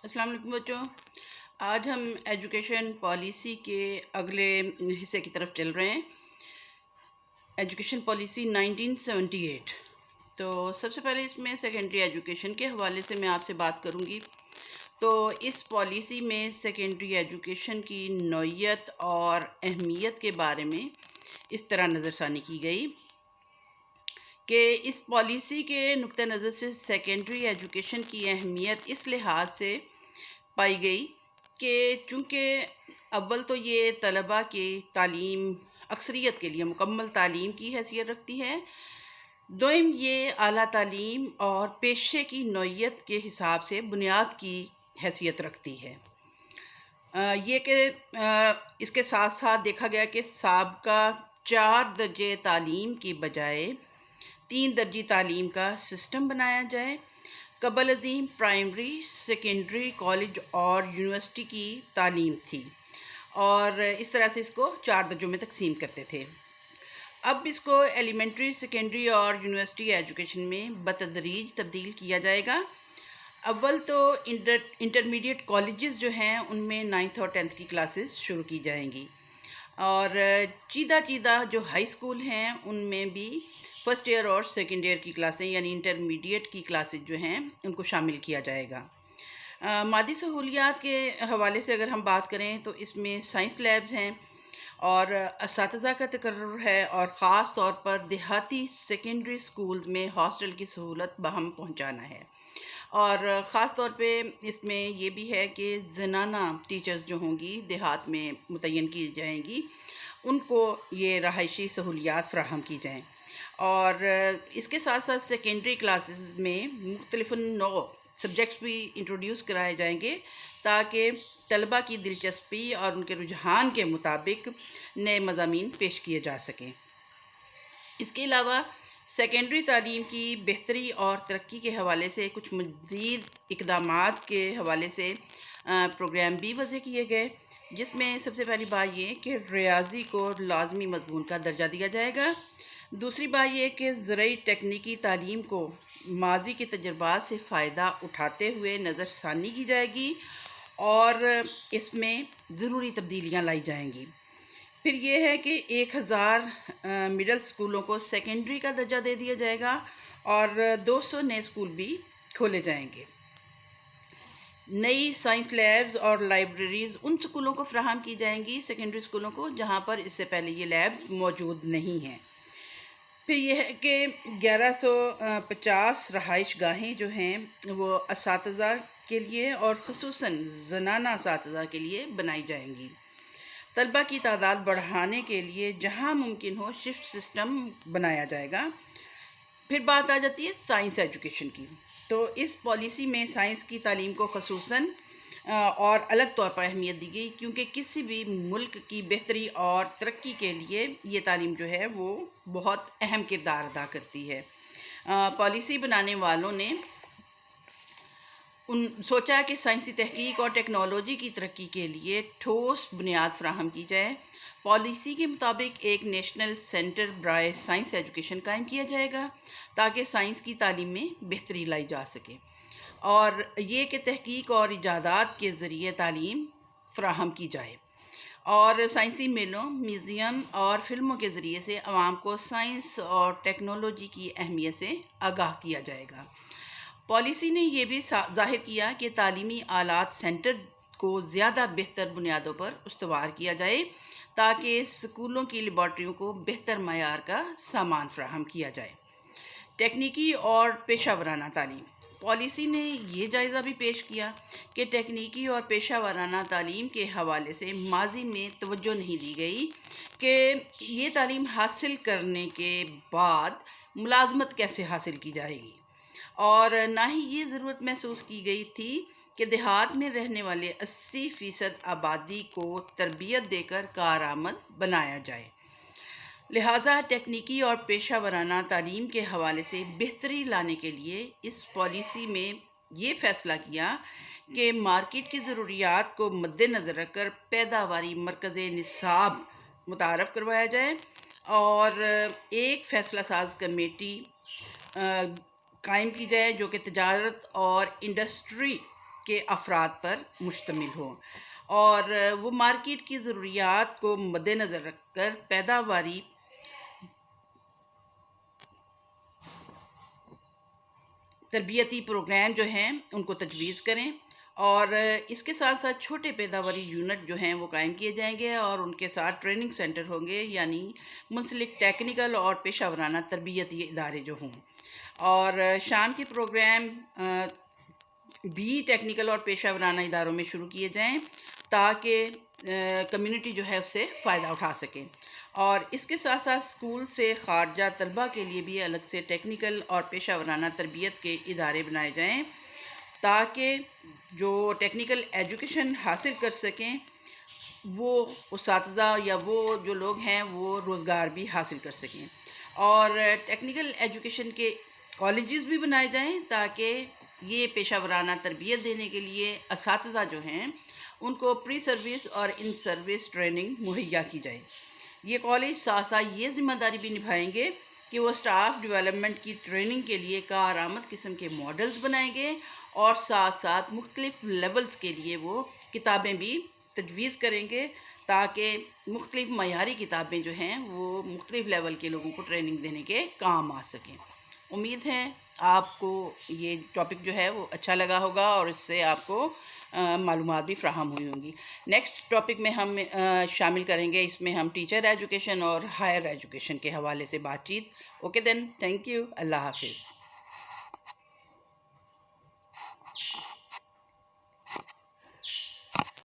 السلام علیکم بچوں. آج ہم ایجوکیشن پالیسی کے اگلے حصے کی طرف چل رہے ہیں. Education policy 1978. تو سب سے پہلے اس میں سیکنڈری ایجوکیشن کے حوالے سے میں آپ سے بات کروں گی. تو اس پالیسی میں سیکنڈری ایجوکیشن کی نوعیت اور اہمیت کے بارے میں اس طرح نظر ثانی کی گئی کہ اس پالیسی کے نقطہ نظر سے سیکنڈری ایجوکیشن کی اہمیت اس لحاظ سے پائی گئی کہ چونکہ اول تو یہ طلباء کی تعلیم اکثریت کے لیے مکمل تعلیم کی حیثیت رکھتی ہے. دوم یہ اعلیٰ تعلیم اور پیشے کی نوعیت کے حساب سے بنیاد کی حیثیت رکھتی ہے. یہ کہ اس کے ساتھ ساتھ دیکھا گیا کہ سابقہ 4 درجے تعلیم کی بجائے 3 درجی تعلیم کا سسٹم بنایا جائے. قبل ازیں پرائمری، سیکنڈری، کالج اور یونیورسٹی کی تعلیم تھی اور اس طرح سے اس کو 4 درجوں میں تقسیم کرتے تھے. اب اس کو ایلیمنٹری، سیکنڈری اور یونیورسٹی ایجوکیشن میں بتدریج تبدیل کیا جائے گا. اول تو انٹرمیڈیٹ کالجز جو ہیں ان میں 9th اور 10th کی کلاسز شروع کی جائیں گی اور چیدہ جو ہائی اسکول ہیں ان میں بھی فرسٹ ایئر اور سیکنڈ ایئر کی کلاسیں یعنی انٹرمیڈیٹ کی کلاسز جو ہیں ان کو شامل کیا جائے گا. مادی سہولیات کے حوالے سے اگر ہم بات کریں تو اس میں سائنس لیبز ہیں اور اساتذہ کا تقرر ہے اور خاص طور پر دیہاتی سیکنڈری اسکولز میں ہاسٹل کی سہولت بہم پہنچانا ہے. اور خاص طور پہ اس میں یہ بھی ہے کہ زنانہ ٹیچرز جو ہوں گی دیہات میں متعین کی جائیں گی ان کو یہ رہائشی سہولیات فراہم کی جائیں. اور اس کے ساتھ ساتھ سیکنڈری کلاسز میں مختلف نوع سبجیکٹس بھی انٹروڈیوس کرائے جائیں گے تاکہ طلباء کی دلچسپی اور ان کے رجحان کے مطابق نئے مضامین پیش کیے جا سکیں. اس کے علاوہ سیکنڈری تعلیم کی بہتری اور ترقی کے حوالے سے کچھ مزید اقدامات کے حوالے سے پروگرام بھی وضع کیے گئے، جس میں سب سے پہلی بات یہ کہ ریاضی کو لازمی مضمون کا درجہ دیا جائے گا. دوسری بات یہ کہ زرعی ٹیکنیکی تعلیم کو ماضی کے تجربات سے فائدہ اٹھاتے ہوئے نظر ثانی کی جائے گی اور اس میں ضروری تبدیلیاں لائی جائیں گی. پھر یہ ہے کہ 1000 مڈل اسکولوں کو سیکنڈری کا درجہ دے دیا جائے گا اور 200 نئے اسکول بھی کھولے جائیں گے. نئی سائنس لیبز اور لائبریریز ان اسکولوں کو فراہم کی جائیں گی سیکنڈری اسکولوں کو جہاں پر اس سے پہلے یہ لیب موجود نہیں ہیں. پھر یہ ہے کہ 1150 رہائش گاہیں جو ہیں وہ اساتذہ کے لیے اور خصوصاً زنانہ اساتذہ کے لیے بنائی جائیں گی. طلبہ کی تعداد بڑھانے کے لیے جہاں ممکن ہو شفٹ سسٹم بنایا جائے گا. پھر بات آ جاتی ہے سائنس ایجوکیشن کی. تو اس پالیسی میں سائنس کی تعلیم کو خصوصاً اور الگ طور پر اہمیت دی گئی کیونکہ کسی بھی ملک کی بہتری اور ترقی کے لیے یہ تعلیم جو ہے وہ بہت اہم کردار ادا کرتی ہے. پالیسی بنانے والوں نے سوچا کہ سائنسی تحقیق اور ٹیکنالوجی کی ترقی کے لیے ٹھوس بنیاد فراہم کی جائے. پالیسی کے مطابق ایک نیشنل سینٹر برائے سائنس ایجوکیشن قائم کیا جائے گا تاکہ سائنس کی تعلیم میں بہتری لائی جا سکے اور یہ کہ تحقیق اور ایجادات کے ذریعے تعلیم فراہم کی جائے اور سائنسی میلوں، میوزیم اور فلموں کے ذریعے سے عوام کو سائنس اور ٹیکنالوجی کی اہمیت سے آگاہ کیا جائے گا. پالیسی نے یہ بھی ظاہر کیا کہ تعلیمی آلات سینٹر کو زیادہ بہتر بنیادوں پر استوار کیا جائے تاکہ اسکولوں کی لیبارٹریوں کو بہتر معیار کا سامان فراہم کیا جائے. ٹیکنیکی اور پیشہ ورانہ تعلیم. پالیسی نے یہ جائزہ بھی پیش کیا کہ ٹیکنیکی اور پیشہ ورانہ تعلیم کے حوالے سے ماضی میں توجہ نہیں دی گئی کہ یہ تعلیم حاصل کرنے کے بعد ملازمت کیسے حاصل کی جائے گی اور نہ ہی یہ ضرورت محسوس کی گئی تھی کہ دیہات میں رہنے والے 80% آبادی کو تربیت دے کر کارآمد بنایا جائے. لہٰذا ٹیکنیکی اور پیشہ ورانہ تعلیم کے حوالے سے بہتری لانے کے لیے اس پالیسی میں یہ فیصلہ کیا کہ مارکیٹ کی ضروریات کو مد نظر رکھ کر پیداواری مرکز نصاب متعارف کروایا جائے اور ایک فیصلہ ساز کمیٹی قائم کی جائے جو کہ تجارت اور انڈسٹری کے افراد پر مشتمل ہوں اور وہ مارکیٹ کی ضروریات کو مد نظر رکھ کر پیداواری تربیتی پروگرام جو ہیں ان کو تجویز کریں، اور اس کے ساتھ ساتھ چھوٹے پیداواری یونٹ جو ہیں وہ قائم کیے جائیں گے اور ان کے ساتھ ٹریننگ سینٹر ہوں گے، یعنی منسلک ٹیکنیکل اور پیشہ ورانہ تربیتی ادارے جو ہوں، اور شام کے پروگرام بھی ٹیکنیکل اور پیشہ ورانہ اداروں میں شروع کیے جائیں تاکہ کمیونٹی جو ہے اس سے فائدہ اٹھا سکیں، اور اس کے ساتھ ساتھ اسکول سے خارجہ طلبہ کے لیے بھی الگ سے ٹیکنیکل اور پیشہ ورانہ تربیت کے ادارے بنائے جائیں تاکہ جو ٹیکنیکل ایجوکیشن حاصل کر سکیں وہ اساتذہ یا وہ جو لوگ ہیں وہ روزگار بھی حاصل کر سکیں، اور ٹیکنیکل ایجوکیشن کے کالجز بھی بنائے جائیں تاکہ یہ پیشہ ورانہ تربیت دینے کے لیے اساتذہ جو ہیں ان کو پری سروس اور ان سروس ٹریننگ مہیا کی جائے۔ یہ کالج ساتھ ساتھ یہ ذمہ داری بھی نبھائیں گے کہ وہ اسٹاف ڈیولپمنٹ کی ٹریننگ کے لیے کارآمد قسم کے ماڈلز بنائیں گے، اور ساتھ ساتھ مختلف لیولز کے لیے وہ کتابیں بھی تجویز کریں گے تاکہ مختلف معیاری کتابیں جو ہیں وہ مختلف لیول کے لوگوں کو ٹریننگ دینے کے کام آ سکیں۔ امید ہے آپ کو یہ ٹاپک جو ہے وہ اچھا لگا ہوگا اور اس سے آپ کو معلومات بھی فراہم ہوئی ہوں گی۔ نیکسٹ ٹاپک میں ہم شامل کریں گے، اس میں ہم ٹیچر ایجوکیشن اور ہائر ایجوکیشن کے حوالے سے بات چیت۔ اوکے دین، تھینک یو، اللہ حافظ۔